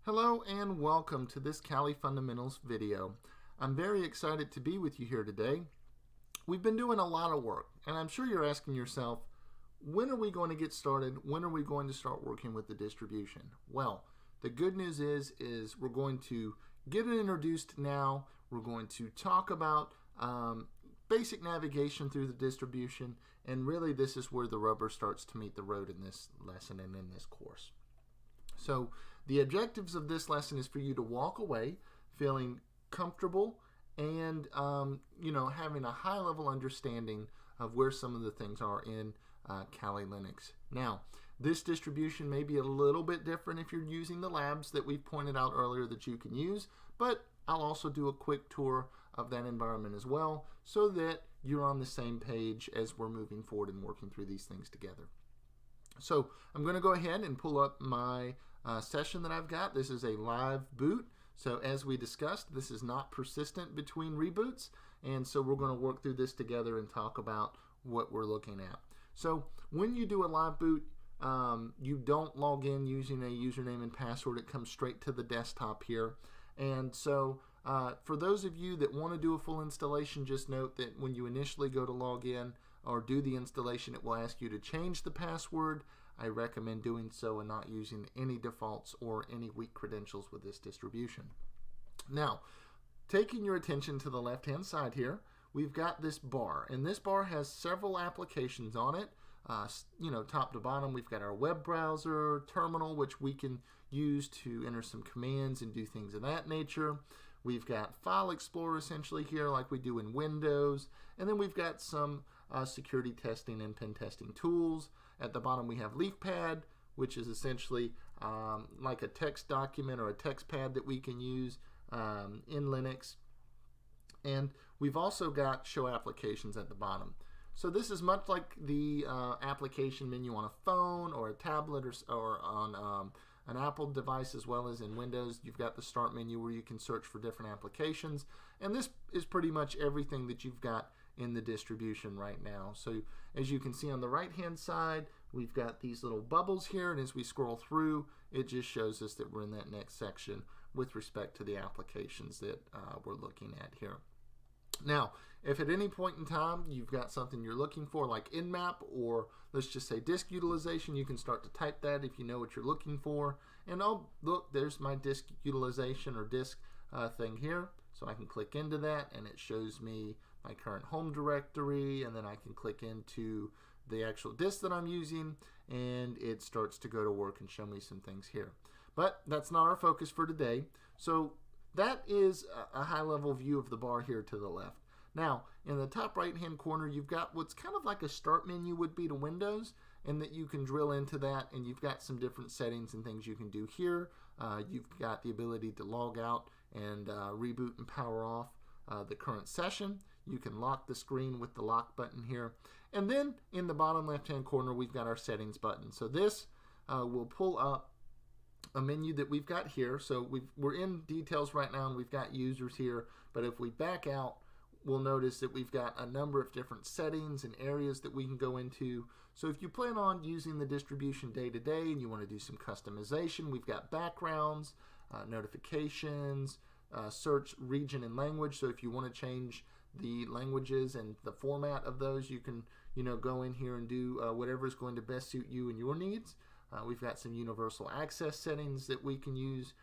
Hello and welcome to this Kali Fundamentals video. I'm very excited to be with you here today. We've been doing a lot of work, and I'm sure you're asking yourself, when are we going to get started? When are we going to start working with the distribution? Well, the good news is we're going to get it introduced now. We're going to talk about basic navigation through the distribution, and really this is where the rubber starts to meet the road in this lesson and in this course. So the objectives of this lesson is for you to walk away feeling comfortable and having a high level understanding of where some of the things are in Kali Linux. Now, this distribution may be a little bit different if you're using the labs that we've pointed out earlier that you can use, but I'll also do a quick tour of that environment as well so that you're on the same page as we're moving forward and working through these things together. So I'm going to go ahead and pull up my session that I've got. This is a live boot. So as we discussed, this is not persistent between reboots. And so we're going to work through this together and talk about what we're looking at. So when you do a live boot, you don't log in using a username and password. It comes straight to the desktop here. And so for those of you that want to do a full installation, just note that when you initially go to log in or do the installation, it will ask you to change the password. I recommend doing so and not using any defaults or any weak credentials with this distribution. Now, taking your attention to the left-hand side here, we've got this bar, and this bar has several applications on it. Top to bottom, we've got our web browser, terminal, which we can use to enter some commands and do things of that nature. We've got File Explorer essentially here like we do in Windows, and then we've got some security testing and pen testing tools. At the bottom we have LeafPad, which is essentially like a text document or a text pad that we can use in Linux. And we've also got Show Applications at the bottom. So this is much like the application menu on a phone or a tablet or on an Apple device, as well as in Windows. You've got the Start menu where you can search for different applications. And this is pretty much everything that you've got in the distribution right now. So as you can see on the right hand side, we've got these little bubbles here, and as we scroll through, it just shows us that we're in that next section with respect to the applications that we're looking at here. Now, if at any point in time you've got something you're looking for, like Nmap, or let's just say disk utilization, you can start to type that if you know what you're looking for. And oh, look, there's my disk utilization or disk thing here. So I can click into that, and it shows me my current home directory, and then I can click into the actual disk that I'm using, and it starts to go to work and show me some things here. But that's not our focus for today. So that is a high-level view of the bar here to the left. Now, in the top right-hand corner, you've got what's kind of like a start menu would be to Windows, and that you can drill into that, and you've got some different settings and things you can do here. You've got the ability to log out and reboot and power off the current session. You can lock the screen with the lock button here. And then in the bottom left-hand corner, we've got our settings button. So this will pull up a menu that we've got here. So we're in details right now, and we've got users here. But if we back out, we'll notice that we've got a number of different settings and areas that we can go into. So if you plan on using the distribution day to day and you want to do some customization, we've got backgrounds, notifications, search region and language. So if you want to change the languages and the format of those, you can go in here and do whatever is going to best suit you and your needs. We've got some universal access settings that we can use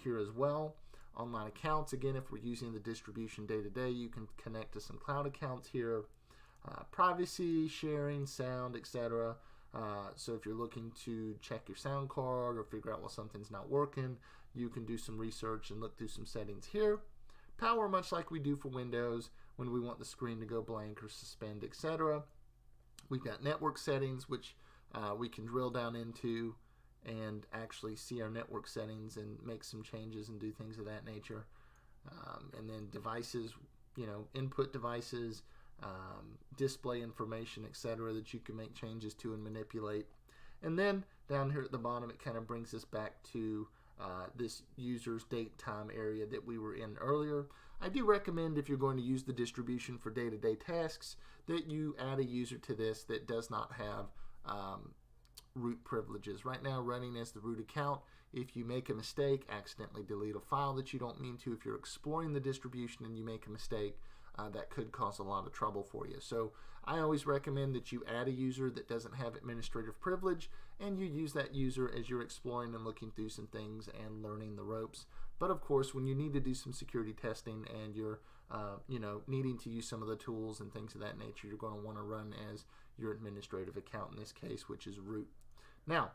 here as well. Online accounts, again, if we're using the distribution day to day, you can connect to some cloud accounts here. Privacy, sharing, sound, etc. So if you're looking to check your sound card or figure out why something's not working, you can do some research and look through some settings here. Power, much like we do for Windows when we want the screen to go blank or suspend, etc. We've got network settings, which we can drill down into and actually see our network settings and make some changes and do things of that nature. And then devices, input devices, display information, etc., that you can make changes to and manipulate. And then down here at the bottom, it kind of brings us back to this user's date time area that we were in earlier. I do recommend, if you're going to use the distribution for day-to-day tasks, that you add a user to this that does not have root privileges. Right now, running as the root account, If you make a mistake, accidentally delete a file that you don't mean to, if you're exploring the distribution and you make a mistake, that could cause a lot of trouble for you. So I always recommend that you add a user that doesn't have administrative privilege, and you use that user as you're exploring and looking through some things and learning the ropes. But of course, when you need to do some security testing and you're needing to use some of the tools and things of that nature, you're going to want to run as your administrative account in this case, which is root. Now,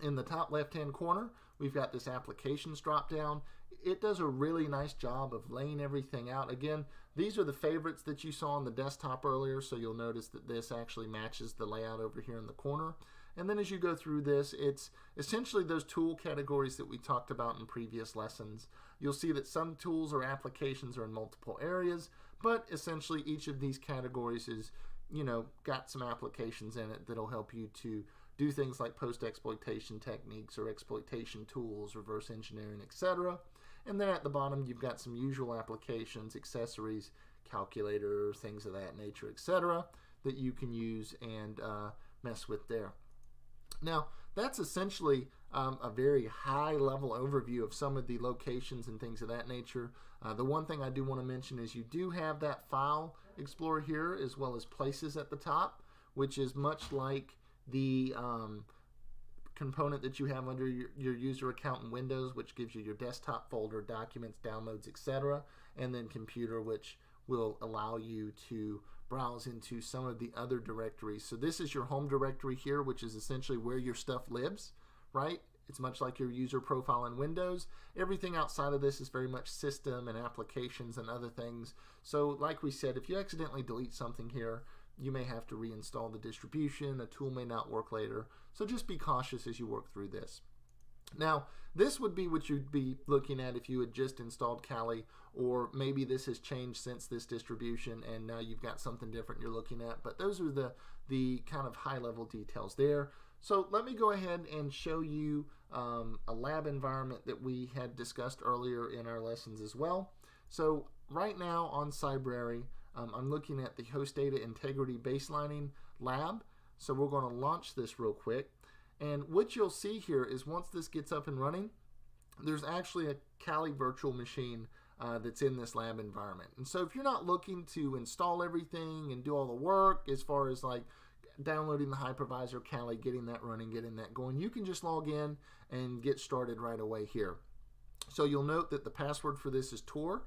in the top left-hand corner, we've got this applications drop-down. It does a really nice job of laying everything out. Again, these are the favorites that you saw on the desktop earlier, so you'll notice that this actually matches the layout over here in the corner. And then as you go through this, it's essentially those tool categories that we talked about in previous lessons. You'll see that some tools or applications are in multiple areas, but essentially each of these categories is, got some applications in it that'll help you to do things like post-exploitation techniques or exploitation tools, reverse engineering, etc. And then at the bottom, you've got some usual applications, accessories, calculator, things of that nature, etc. that you can use and mess with there. Now, that's essentially a very high-level overview of some of the locations and things of that nature. The one thing I do want to mention is you do have that File Explorer here, as well as Places at the top, which is much like the component that you have under your user account in Windows, which gives you your desktop folder, documents, downloads, etc., and then computer, which will allow you to browse into some of the other directories. So this is your home directory here, which is essentially where your stuff lives, right? It's much like your user profile in Windows. Everything outside of this is very much system and applications and other things. So like we said, if you accidentally delete something here, you may have to reinstall the distribution. A tool may not work later. So just be cautious as you work through this. Now, this would be what you'd be looking at if you had just installed Kali, or maybe this has changed since this distribution and now you've got something different you're looking at. But those are the kind of high-level details there. So let me go ahead and show you a lab environment that we had discussed earlier in our lessons as well. So right now on Cybrary, I'm looking at the Host Data Integrity Baselining Lab. So we're going to launch this real quick. And what you'll see here is once this gets up and running, there's actually a Kali virtual machine that's in this lab environment. And so if you're not looking to install everything and do all the work as far as like downloading the hypervisor Kali, getting that running, getting that going, you can just log in and get started right away here. So you'll note that the password for this is Tor.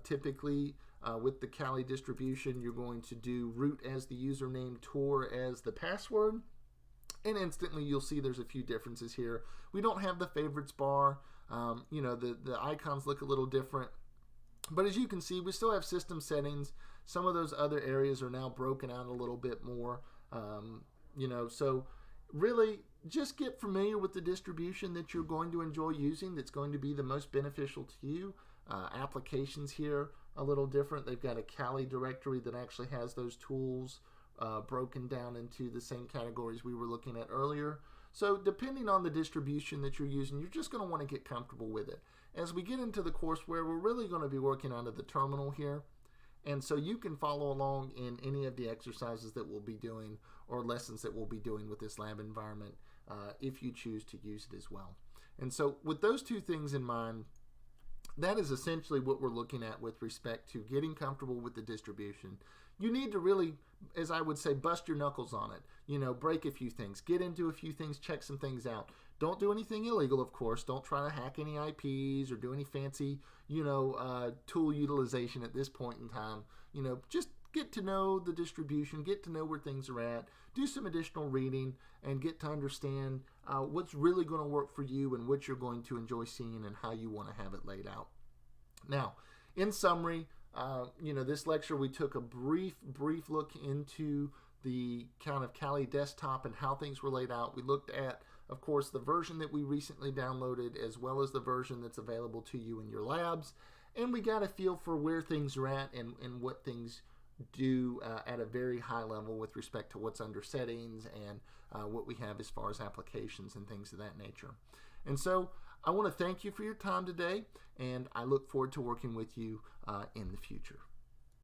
Typically with the Kali distribution, you're going to do root as the username, Tor as the password. And instantly you'll see there's a few differences here. We don't have the favorites bar. The icons look a little different. But as you can see, we still have system settings. Some of those other areas are now broken out a little bit more. So really just get familiar with the distribution that you're going to enjoy using that's going to be the most beneficial to you. Applications here a little different. They've got a Kali directory that actually has those tools broken down into the same categories we were looking at earlier. So depending on the distribution that you're using, you're just going to want to get comfortable with it. As we get into the courseware, we're really going to be working out of the terminal here. And so you can follow along in any of the exercises that we'll be doing or lessons that we'll be doing with this lab environment if you choose to use it as well. And so with those two things in mind, that is essentially what we're looking at with respect to getting comfortable with the distribution. You need to really, as I would say, bust your knuckles on it. Break a few things, get into a few things, check some things out. Don't do anything illegal, of course. Don't try to hack any IPs or do any fancy, tool utilization at this point in time. Just get to know the distribution, get to know where things are at, do some additional reading, and get to understand what's really going to work for you and what you're going to enjoy seeing and how you want to have it laid out. Now, in summary, this lecture we took a brief look into the kind of Kali desktop and how things were laid out. We looked at, of course, the version that we recently downloaded as well as the version that's available to you in your labs. And we got a feel for where things are at and what things do at a very high level with respect to what's under settings and what we have as far as applications and things of that nature. And so I want to thank you for your time today, and I look forward to working with you in the future.